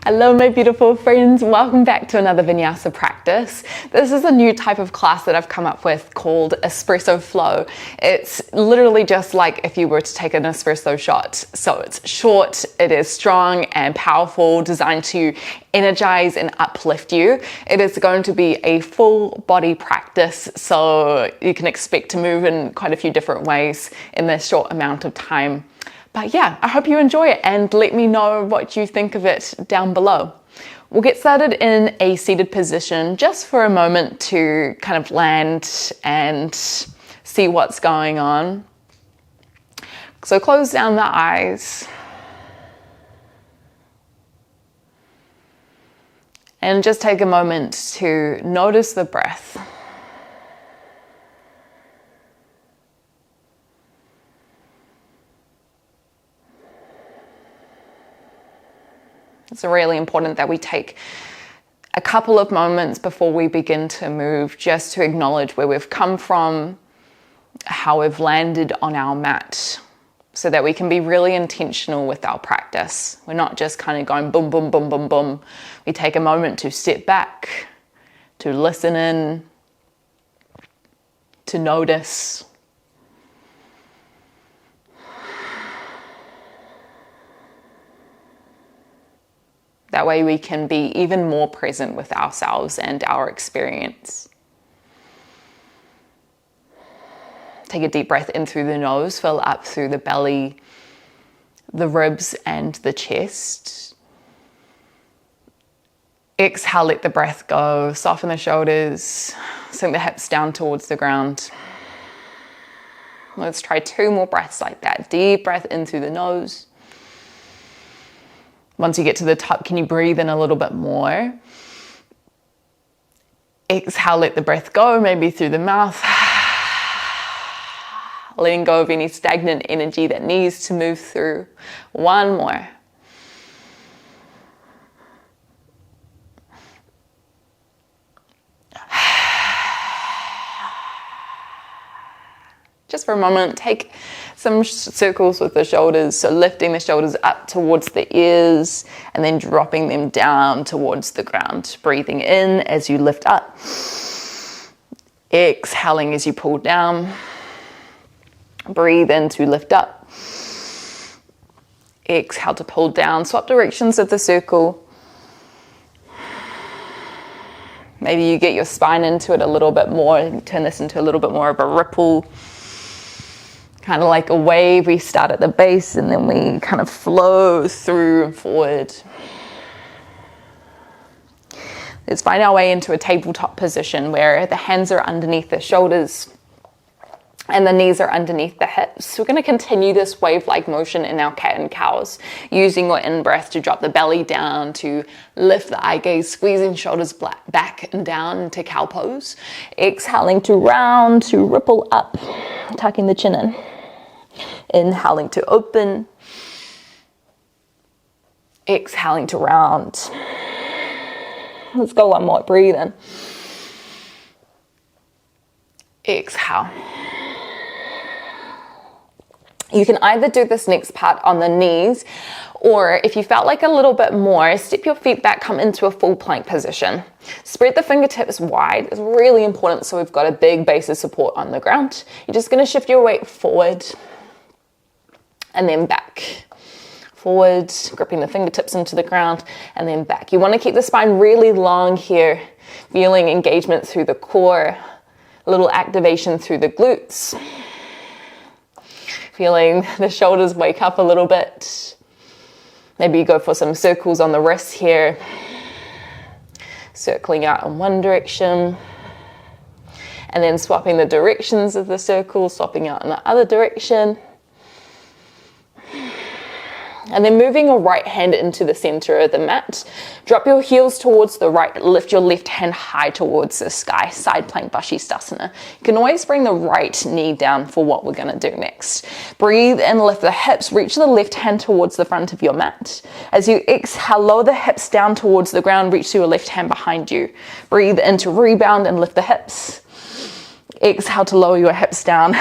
Hello my beautiful friends, welcome back to another Vinyasa practice. This is a new type of class that I've come up with called Espresso Flow. It's literally just like if you were to take an espresso shot. So it's short, it is strong and powerful, designed to energize and uplift you. It is going to be a full body practice, so you can expect to move in quite a few different ways in this short amount of time. But yeah, I hope you enjoy it and let me know what you think of it down below. We'll get started in a seated position just for a moment to kind of land and see what's going on. So close down the eyes. And just take a moment to notice the breath. It's really important that we take a couple of moments before we begin to move just to acknowledge where we've come from, how we've landed on our mat, so that we can be really intentional with our practice. We're not just kind of going boom, boom, boom, boom, boom. We take a moment to step back, to listen in, to notice. That way we can be even more present with ourselves and our experience. Take a deep breath in through the nose, fill up through the belly, the ribs and the chest. Exhale, let the breath go, soften the shoulders, sink the hips down towards the ground. Let's try 2 more breaths like that. Deep breath in through the nose. Once you get to the top, can you breathe in a little bit more? Exhale, let the breath go, maybe through the mouth. Letting go of any stagnant energy that needs to move through. 1 more. Just for a moment, take some circles with the shoulders, so lifting the shoulders up towards the ears and then dropping them down towards the ground. Breathing in as you lift up, exhaling as you pull down. Breathe in to lift up, exhale to pull down. Swap directions of the circle. Maybe you get your spine into it a little bit more and turn this into a little bit more of a ripple. Kind of like a wave. We start at the base and then we kind of flow through and forward. Let's find our way into a tabletop position where the hands are underneath the shoulders and the knees are underneath the hips. We're going to continue this wave-like motion in our cat and cows, using your in-breath to drop the belly down, to lift the eye gaze, squeezing shoulders back and down into cow pose. Exhaling to round, to ripple up, tucking the chin in. Inhaling to open. Exhaling to round. Let's go 1 more. Breathe in. Exhale. You can either do this next part on the knees, or if you felt like a little bit more, step your feet back, come into a full plank position. Spread the fingertips wide. It's really important so we've got a big base of support on the ground. You're just going to shift your weight forward and then back. Forward, gripping the fingertips into the ground, and then back. You want to keep the spine really long here, feeling engagement through the core, a little activation through the glutes. Feeling the shoulders wake up a little bit. Maybe you go for some circles on the wrists here. Circling out in one direction. And then swapping the directions of the circle, swapping out in the other direction. And then moving your right hand into the center of the mat. Drop your heels towards the right. Lift your left hand high towards the sky. Side plank Vashisthasana. You can always bring the right knee down for what we're going to do next. Breathe and lift the hips. Reach the left hand towards the front of your mat. As you exhale, lower the hips down towards the ground. Reach to your left hand behind you. Breathe in to rebound and lift the hips. Exhale to lower your hips down.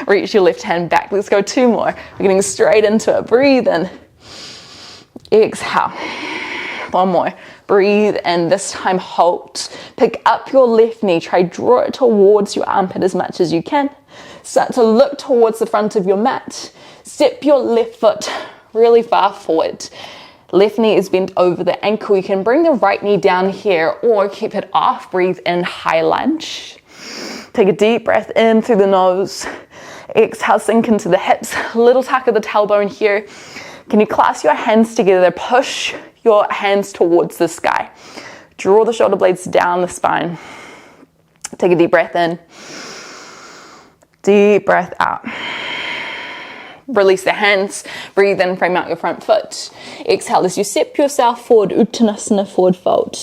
Reach your left hand back. Let's go 2 more. We're getting straight into it. Breathe in. Exhale. One more. Breathe in. This time hold. Pick up your left knee. Try draw it towards your armpit as much as you can. Start to look towards the front of your mat. Step your left foot really far forward. Left knee is bent over the ankle. You can bring the right knee down here or keep it off. Breathe in, high lunge. Take a deep breath in through the nose. Exhale, sink into the hips. Little tuck of the tailbone here. Can you clasp your hands together? Push your hands towards the sky. Draw the shoulder blades down the spine. Take a deep breath in. Deep breath out. Release the hands. Breathe in, frame out your front foot. Exhale as you step yourself forward, Uttanasana, forward fold.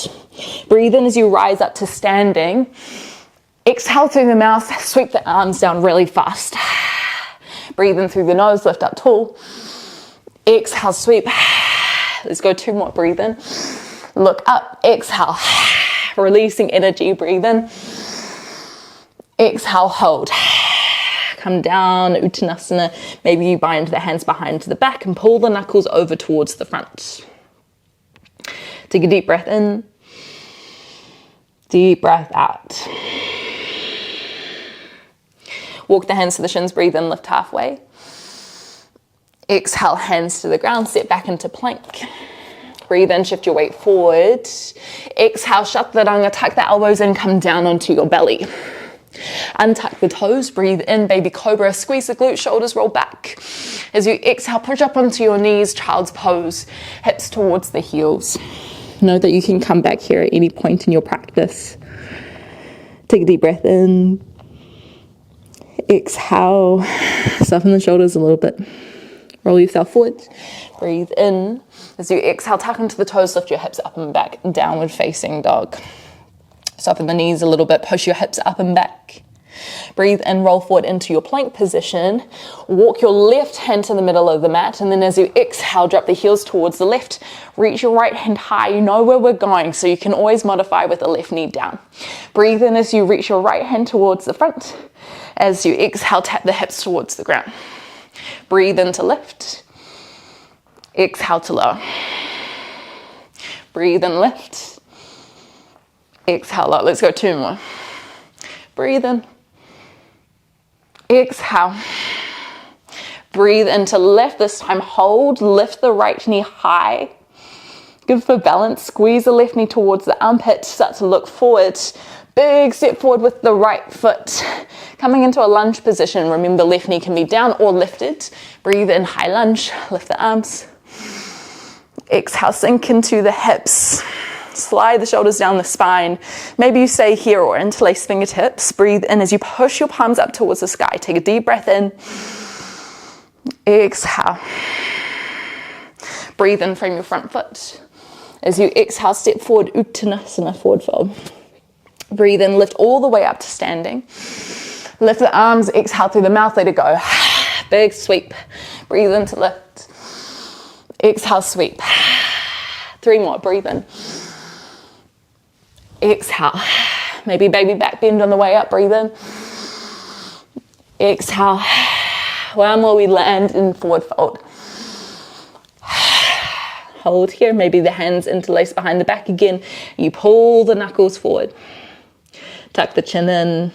Breathe in as you rise up to standing. Exhale through the mouth, sweep the arms down really fast. Breathe in through the nose, lift up tall. Exhale, sweep. Let's go 2 more, breathe in. Look up, exhale. Releasing energy, breathe in. Exhale, hold. Come down, Uttanasana. Maybe you bind the hands behind the back and pull the knuckles over towards the front. Take a deep breath in. Deep breath out. Walk the hands to the shins, breathe in, lift halfway. Exhale, hands to the ground, step back into plank. Breathe in, shift your weight forward. Exhale, chaturanga, tuck the elbows in, come down onto your belly. Untuck the toes, breathe in, baby cobra, squeeze the glutes, shoulders roll back. As you exhale, push up onto your knees, child's pose, hips towards the heels. Know that you can come back here at any point in your practice. Take a deep breath in. Exhale, soften the shoulders a little bit. Roll yourself forward. Breathe in. As you exhale, tuck into the toes, lift your hips up and back. Downward facing dog. Soften the knees a little bit, push your hips up and back. Breathe in, roll forward into your plank position. Walk your left hand to the middle of the mat, and then as you exhale, drop the heels towards the left. Reach your right hand high. You know where we're going, so you can always modify with the left knee down. Breathe in as you reach your right hand towards the front. As you exhale, tap the hips towards the ground. Breathe in to lift. Exhale to lower. Breathe in, lift. Exhale, lower. Let's go 2 more. Breathe in. Exhale. Breathe into lift. This time hold. Lift the right knee high. Good for balance. Squeeze the left knee towards the armpit. Start to look forward. Big step forward with the right foot. Coming into a lunge position. Remember, left knee can be down or lifted. Breathe in, high lunge. Lift the arms. Exhale, sink into the hips. Slide the shoulders down the spine. Maybe you stay here or interlace fingertips. Breathe in as you push your palms up towards the sky. Take a deep breath in. Exhale. Breathe in, frame your front foot. As you exhale, step forward, Uttanasana, forward fold. Breathe in, lift all the way up to standing. Lift the arms, exhale through the mouth, let it go. Big sweep. Breathe in to lift. Exhale, sweep. 3 more, breathe in. Exhale. Maybe baby back bend on the way up, breathe in. Exhale. 1 more, we land in forward fold. Hold here, maybe the hands interlace behind the back again. You pull the knuckles forward. Tuck the chin in.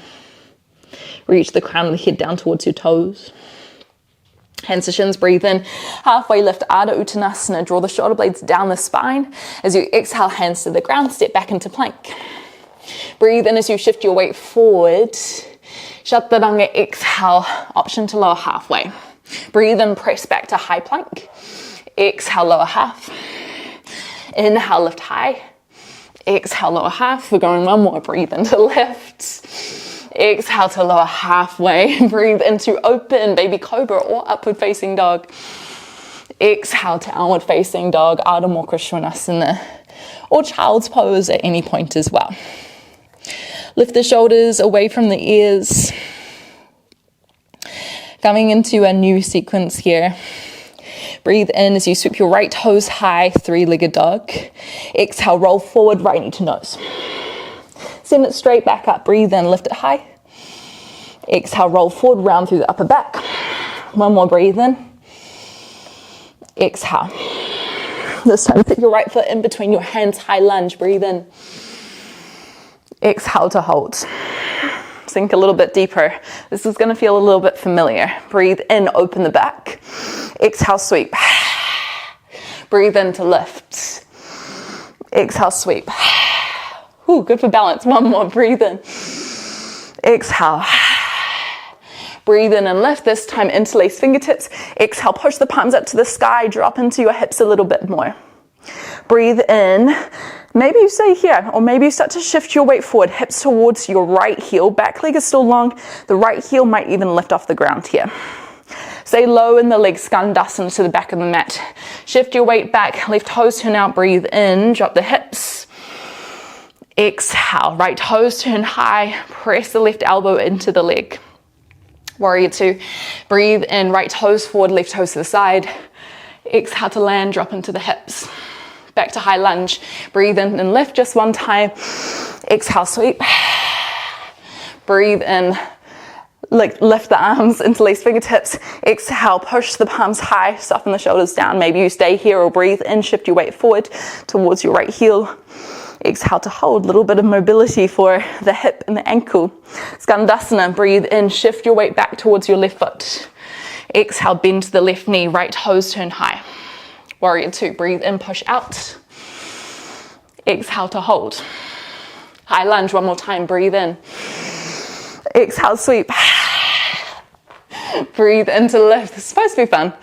Reach the crown of the head down towards your toes. Hands to shins, breathe in. Halfway lift, Ardha Uttanasana. Draw the shoulder blades down the spine. As you exhale, hands to the ground, step back into plank. Breathe in as you shift your weight forward. Chaturanga, exhale, option to lower halfway. Breathe in, press back to high plank. Exhale, lower half. Inhale, lift high. Exhale, lower half. We're going 1 more, breathe into lift. Exhale to lower halfway. Breathe into open baby cobra or upward facing dog. Exhale to downward facing dog, Ardha Mukha Svanasana, or child's pose at any point as well. Lift the shoulders away from the ears. Coming into a new sequence here. Breathe in as you sweep your right toes high, 3-legged dog. Exhale, roll forward, right knee to nose. Send it straight back up. Breathe in, lift it high. Exhale, roll forward, round through the upper back. 1 more, breathe in. Exhale. This time, put your right foot in between your hands, high lunge, breathe in. Exhale to hold. Sink a little bit deeper. This is going to feel a little bit familiar. Breathe in, open the back. Exhale, sweep. Breathe in to lift. Exhale, sweep. Ooh, good for balance. One more, breathe in. Exhale. Breathe in and lift. This time, interlace fingertips. Exhale, push the palms up to the sky. Drop into your hips a little bit more. Breathe in. Maybe you stay here, or maybe you start to shift your weight forward, hips towards your right heel. Back leg is still long. The right heel might even lift off the ground here. Stay low in the legs, skandasana to the back of the mat. Shift your weight back, left toes turn out, breathe in, drop the hips. Exhale, right toes turn high, press the left elbow into the leg. Warrior two, breathe in, right toes forward, left toes to the side. Exhale to land, drop into the hips. Back to high lunge. Breathe in and lift just one time. Exhale, sweep. Breathe in, lift the arms, interlace fingertips. Exhale, push the palms high, soften the shoulders down. Maybe you stay here or breathe in, shift your weight forward towards your right heel. Exhale to hold, a little bit of mobility for the hip and the ankle. Skandasana, breathe in, shift your weight back towards your left foot. Exhale, bend to the left knee, right toes turn high. Warrior two, breathe in, push out. Exhale to hold. High lunge, one more time, breathe in. Exhale, sweep. Breathe in to lift. This is supposed to be fun.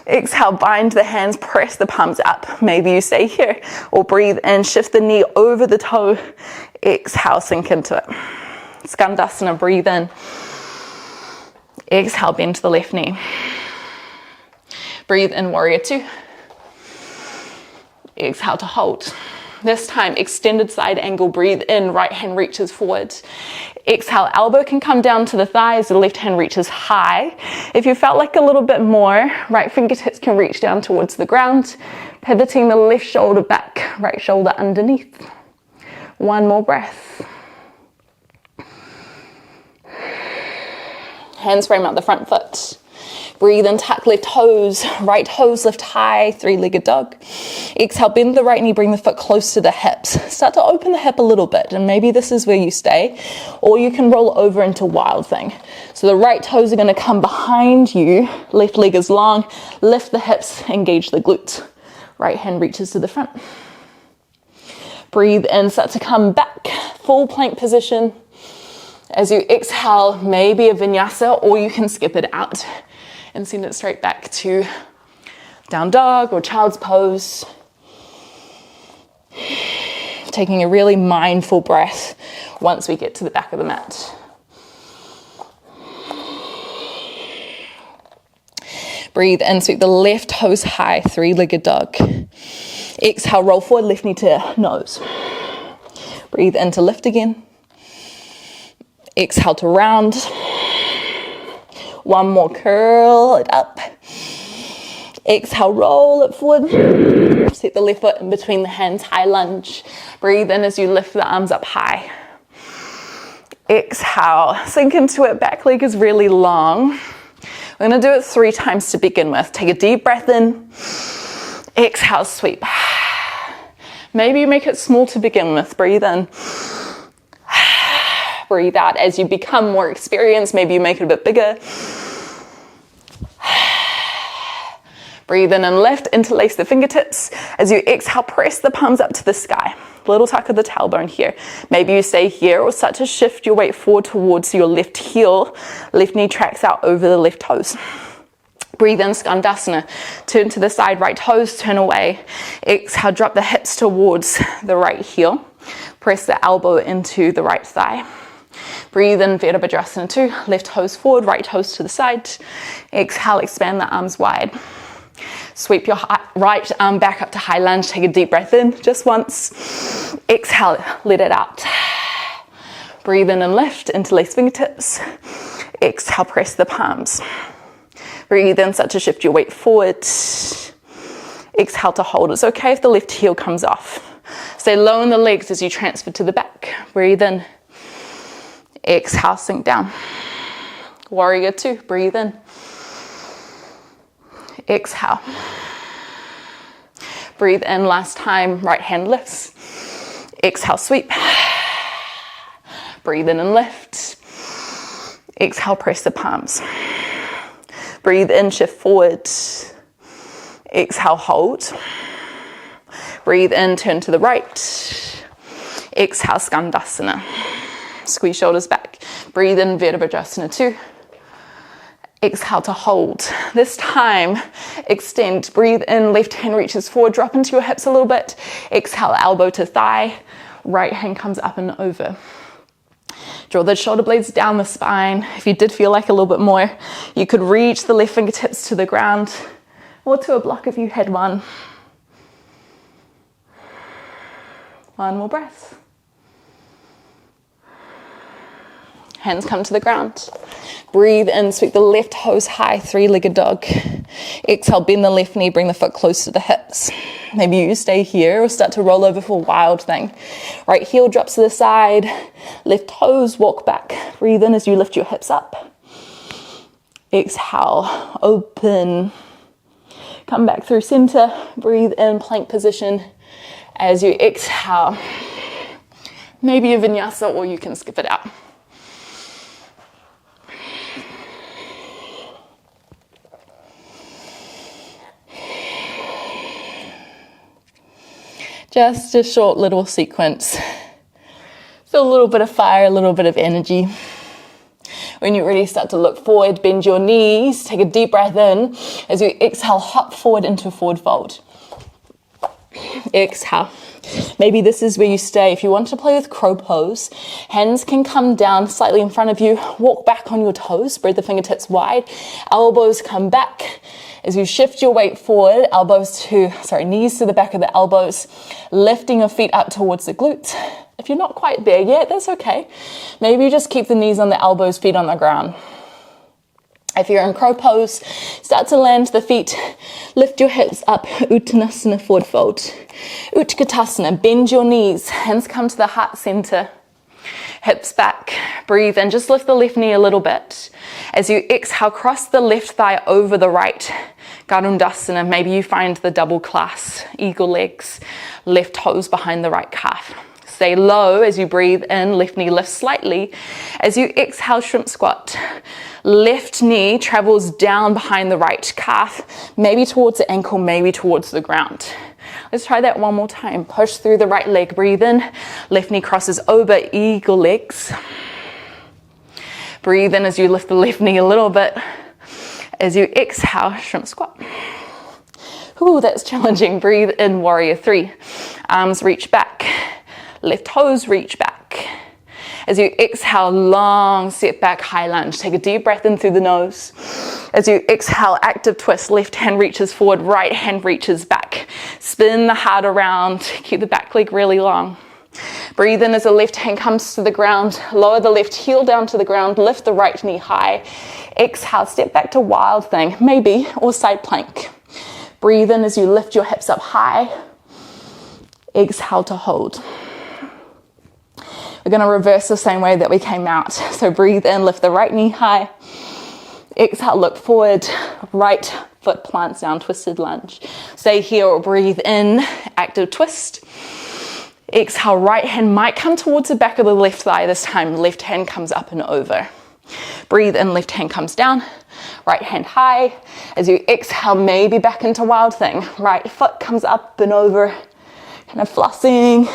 Exhale, bind the hands, press the palms up. Maybe you stay here, or breathe in, shift the knee over the toe. Exhale, sink into it. Skandasana, breathe in. Exhale, bend to the left knee. Breathe in, warrior two. Exhale to hold. This time, extended side angle, breathe in, right hand reaches forward. Exhale, elbow can come down to the thighs, the left hand reaches high. If you felt like a little bit more, right fingertips can reach down towards the ground, pivoting the left shoulder back, right shoulder underneath. One more breath. Hands frame out the front foot. Breathe in, tuck left toes, right toes lift high, three-legged dog. Exhale, bend the right knee, bring the foot close to the hips. Start to open the hip a little bit, and maybe this is where you stay, or you can roll over into wild thing. So the right toes are gonna come behind you, left leg is long, lift the hips, engage the glutes. Right hand reaches to the front. Breathe in, start to come back, full plank position. As you exhale, maybe a vinyasa, or you can skip it out and send it straight back to down dog or child's pose. Taking a really mindful breath once we get to the back of the mat. Breathe in, sweep the left toes high, three-legged dog. Exhale, roll forward, left knee to nose. Breathe in to lift again. Exhale to round. One more, curl it up. Exhale, roll it forward. Set the left foot in between the hands, high lunge. Breathe in as you lift the arms up high. Exhale, sink into it, back leg is really long. We're gonna do it 3 times to begin with. Take a deep breath in. Exhale, sweep. Maybe you make it small to begin with, breathe in. Breathe out as you become more experienced. Maybe you make it a bit bigger. Breathe in and lift, interlace the fingertips. As you exhale, press the palms up to the sky. Little tuck of the tailbone here. Maybe you stay here or start to shift your weight forward towards your left heel. Left knee tracks out over the left toes. Breathe in, skandasana. Turn to the side, right toes, turn away. Exhale, drop the hips towards the right heel. Press the elbow into the right thigh. Breathe in, Virabhadrasana 2, left toes forward, right toes to the side. Exhale, expand the arms wide. Sweep your right arm back up to high lunge, take a deep breath in, just once. Exhale, let it out. Breathe in and lift, interlace fingertips. Exhale, press the palms. Breathe in, start to shift your weight forward. Exhale to hold. It's okay if the left heel comes off. Stay low in the legs as you transfer to the back. Breathe in. Exhale, sink down. Warrior 2, breathe in. Exhale. Breathe in, last time, right hand lifts. Exhale, sweep. Breathe in and lift. Exhale, press the palms. Breathe in, shift forward. Exhale, hold. Breathe in, turn to the right. Exhale, Skandasana. Squeeze shoulders back. Breathe in, Virabhadrasana 2. Exhale to hold. This time, extend. Breathe in, left hand reaches forward. Drop into your hips a little bit. Exhale, elbow to thigh. Right hand comes up and over. Draw the shoulder blades down the spine. If you did feel like a little bit more, you could reach the left fingertips to the ground or to a block if you had one. One more breath. Hands come to the ground. Breathe in, sweep the left toes high, three-legged dog. Exhale, bend the left knee, bring the foot close to the hips. Maybe you stay here or start to roll over for wild thing. Right heel drops to the side, left toes walk back. Breathe in as you lift your hips up. Exhale, open. Come back through center. Breathe in, plank position. As you exhale, maybe a vinyasa or you can skip it out. Just a short little sequence. Feel a little bit of fire, a little bit of energy. When you're ready, start to look forward, bend your knees, take a deep breath in. As you exhale, hop forward into forward fold. Exhale. Maybe this is where you stay. If you want to play with crow pose, hands can come down slightly in front of you. Walk back on your toes, spread the fingertips wide. Elbows come back. As you shift your weight forward, knees to the back of the elbows, lifting your feet up towards the glutes. If you're not quite there yet, that's okay. Maybe you just keep the knees on the elbows, feet on the ground. If you're in crow pose, start to land the feet, lift your hips up, Uttanasana, forward fold. Utkatasana, bend your knees, hands come to the heart center, hips back, breathe and just lift the left knee a little bit. As you exhale, cross the left thigh over the right, Garudasana, maybe you find the double class, eagle legs, left toes behind the right calf. Stay low as you breathe in, left knee lifts slightly. As you exhale, shrimp squat. Left knee travels down behind the right calf, maybe towards the ankle, maybe towards the ground. Let's try that one more time. Push through the right leg, breathe in. Left knee crosses over, eagle legs. Breathe in as you lift the left knee a little bit. As you exhale, shrimp squat. Ooh, that's challenging. Breathe in, warrior 3. Arms reach back. Left toes reach back. As you exhale, long step back, high lunge. Take a deep breath in through the nose. As you exhale, active twist. Left hand reaches forward, right hand reaches back. Spin the heart around. Keep the back leg really long. Breathe in as the left hand comes to the ground. Lower the left heel down to the ground. Lift the right knee high. Exhale, step back to wild thing, maybe, or side plank. Breathe in as you lift your hips up high. Exhale to hold. We're going to reverse the same way that we came out. So breathe in, lift the right knee high. Exhale, look forward. Right foot plants down, twisted lunge. Stay here or breathe in, active twist. Exhale, right hand might come towards the back of the left thigh this time. Left hand comes up and over. Breathe in, left hand comes down. Right hand high. As you exhale, maybe back into wild thing. Right foot comes up and over. Kind of flossing.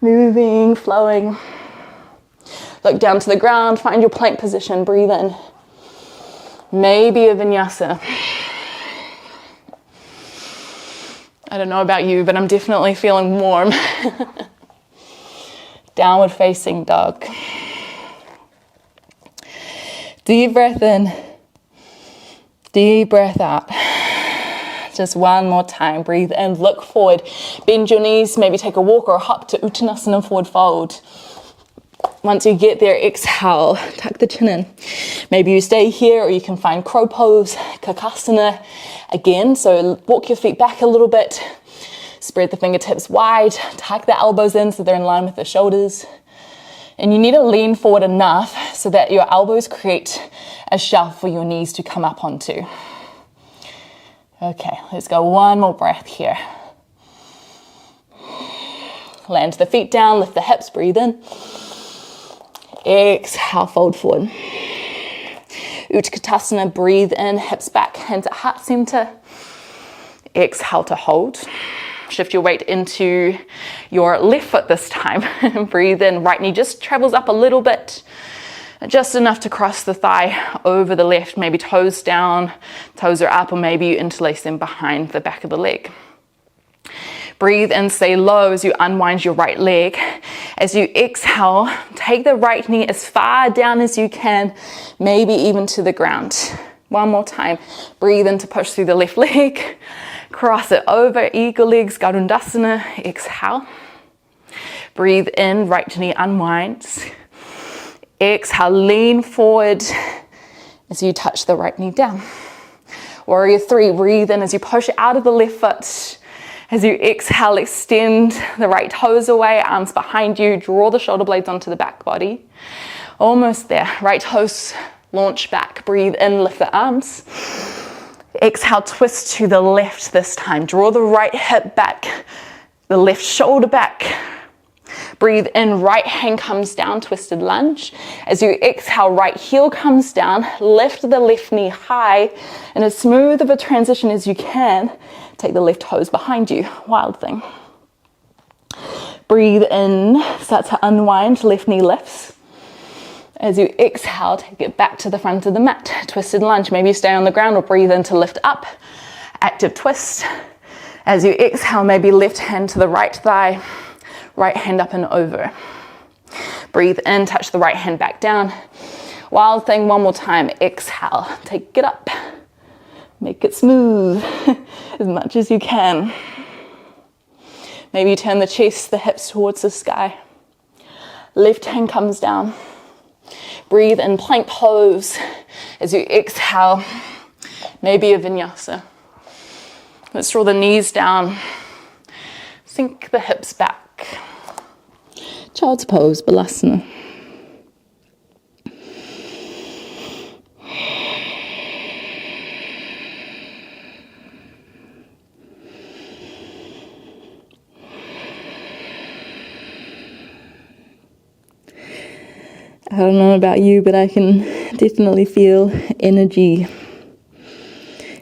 Moving, flowing. Look down to the ground, find your plank position, breathe in. Maybe a vinyasa. I don't know about you, but I'm definitely feeling warm. Downward facing dog. Deep breath in. Deep breath out. Just one more time. Breathe in, look forward. Bend your knees, maybe take a walk or a hop to Uttanasana, forward fold. Once you get there, exhale, tuck the chin in. Maybe you stay here or you can find crow pose, Kakasana again. So walk your feet back a little bit. Spread the fingertips wide. Tuck the elbows in so they're in line with the shoulders. And you need to lean forward enough so that your elbows create a shelf for your knees to come up onto. Okay, let's go one more breath here. Land the feet down, lift the hips, breathe in. Exhale, fold forward. Utkatasana, breathe in, hips back, hands at heart center. Exhale to hold. Shift your weight into your left foot this time. Breathe in, right knee just travels up a little bit, just enough to cross the thigh over the left, maybe toes down, toes are up, or maybe you interlace them behind the back of the leg. Breathe in, stay low as you unwind your right leg. As you exhale, take the right knee as far down as you can, maybe even to the ground. One more time. Breathe in to push through the left leg. Cross it over, eagle legs, Garudasana. Exhale. Breathe in, right knee unwinds. Exhale, lean forward as you touch the right knee down. Warrior 3, breathe in as you push out of the left foot. As you exhale, extend the right toes away, arms behind you, draw the shoulder blades onto the back body. Almost there. Right toes launch back. Breathe in, lift the arms. Exhale, twist to the left this time. Draw the right hip back, the left shoulder back. Breathe in, right hand comes down, twisted lunge. As you exhale, right heel comes down, lift the left knee high, and as smooth of a transition as you can, take the left toes behind you, wild thing. Breathe in, start to unwind, left knee lifts. As you exhale, take it back to the front of the mat, twisted lunge. Maybe you stay on the ground or breathe in to lift up, active twist. As you exhale, maybe left hand to the right thigh, right hand up and over. Breathe in, touch the right hand back down. Wild thing, one more time. Exhale, take it up. Make it smooth as much as you can. Maybe you turn the chest, the hips towards the sky. Left hand comes down. Breathe in, plank pose. As you exhale, maybe a vinyasa. Let's draw the knees down. Sink the hips back. Child's pose, balasana. I don't know about you, but I can definitely feel energy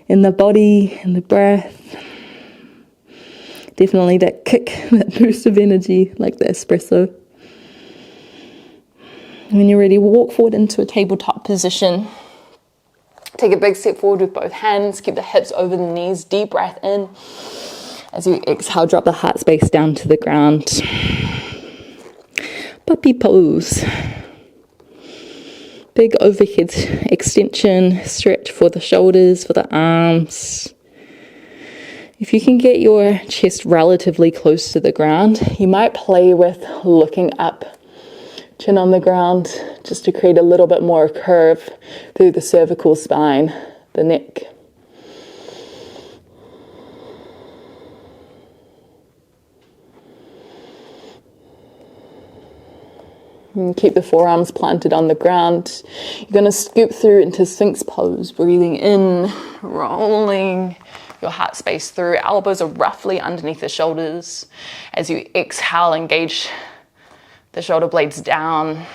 in the body, in the breath. Definitely that kick, that boost of energy, like the espresso. When you're ready, walk forward into a tabletop position. Take a big step forward with both hands. Keep the hips over the knees. Deep breath in. As you exhale, drop the heart space down to the ground. Puppy pose. Big overhead extension, stretch for the shoulders, for the arms. If you can get your chest relatively close to the ground, you might play with looking up, chin on the ground, just to create a little bit more curve through the cervical spine, the neck. And keep the forearms planted on the ground. You're going to scoop through into Sphinx pose, breathing in, rolling your heart space through. Elbows are roughly underneath the shoulders. As you exhale, engage the shoulder blades down.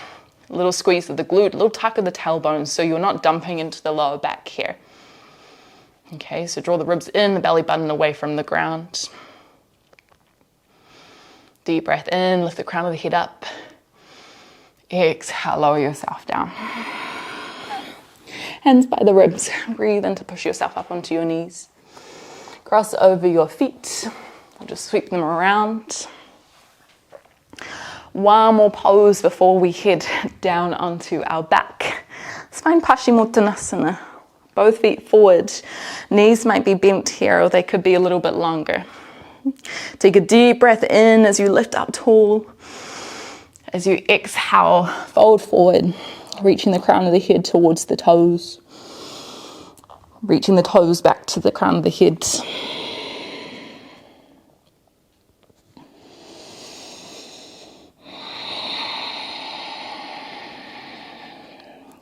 A little squeeze of the glute, a little tuck of the tailbone, so you're not dumping into the lower back here. Okay, so draw the ribs in, the belly button away from the ground. Deep breath in, lift the crown of the head up. Exhale, lower yourself down. Hands by the ribs. Breathe in to push yourself up onto your knees. Cross over your feet. I'll just sweep them around. One more pose before we head down onto our back. Let's find Paschimottanasana. Both feet forward. Knees might be bent here, or they could be a little bit longer. Take a deep breath in as you lift up tall. As you exhale, fold forward, reaching the crown of the head towards the toes. Reaching the toes back to the crown of the head.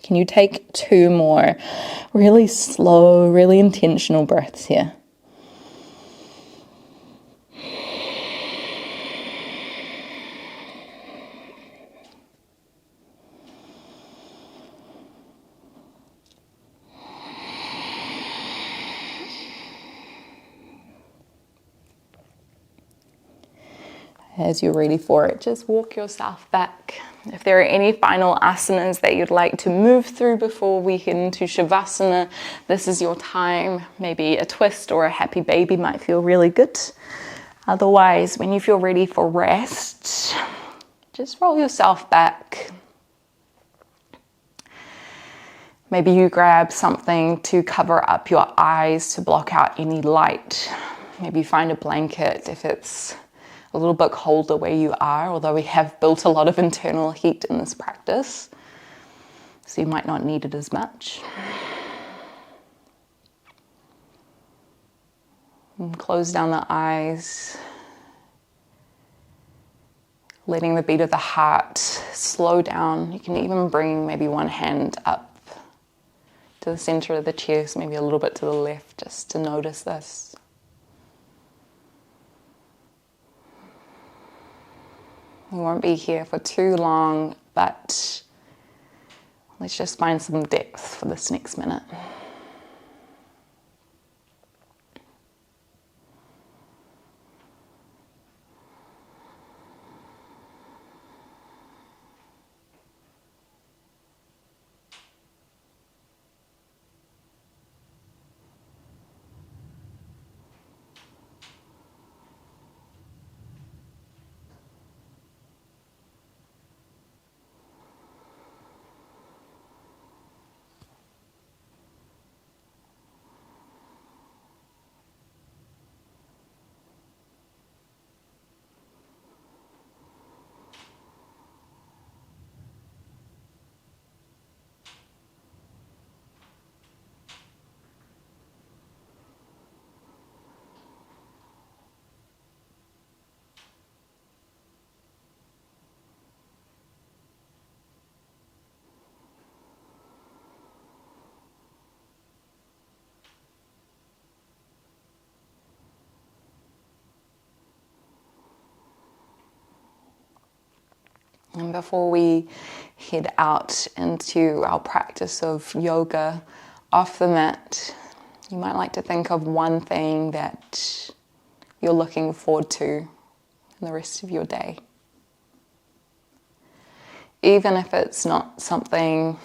Can you take 2 more really slow, really intentional breaths here? As you're ready for it, just walk yourself back. If there are any final asanas that you'd like to move through before we head into Shavasana, this is your time. Maybe a twist or a happy baby might feel really good. Otherwise, when you feel ready for rest, just roll yourself back. Maybe you grab something to cover up your eyes to block out any light. Maybe find a blanket if it's a little bit colder where you are, although we have built a lot of internal heat in this practice, so you might not need it as much. And close down the eyes, letting the beat of the heart slow down. You can even bring maybe one hand up to the center of the chest, maybe a little bit to the left, just to notice this. We won't be here for too long, but let's just find some depth for this next minute. And before we head out into our practice of yoga off the mat, you might like to think of one thing that you're looking forward to in the rest of your day. Even if it's not something,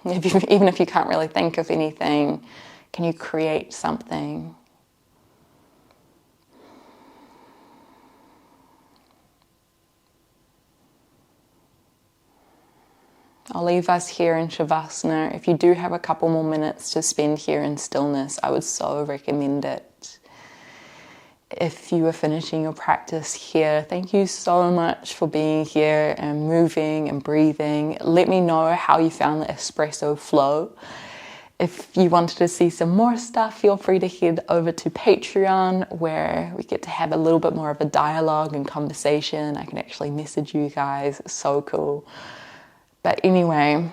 even if you can't really think of anything, can you create something? I'll leave us here in Shavasana. If you do have a couple more minutes to spend here in stillness, I would so recommend it. If you are finishing your practice here, thank you so much for being here and moving and breathing. Let me know how you found the Espresso Flow. If you wanted to see some more stuff, feel free to head over to Patreon, where we get to have a little bit more of a dialogue and conversation. I can actually message you guys. It's so cool. But anyway,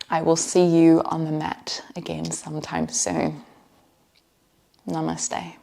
I will see you on the mat again sometime soon. Namaste.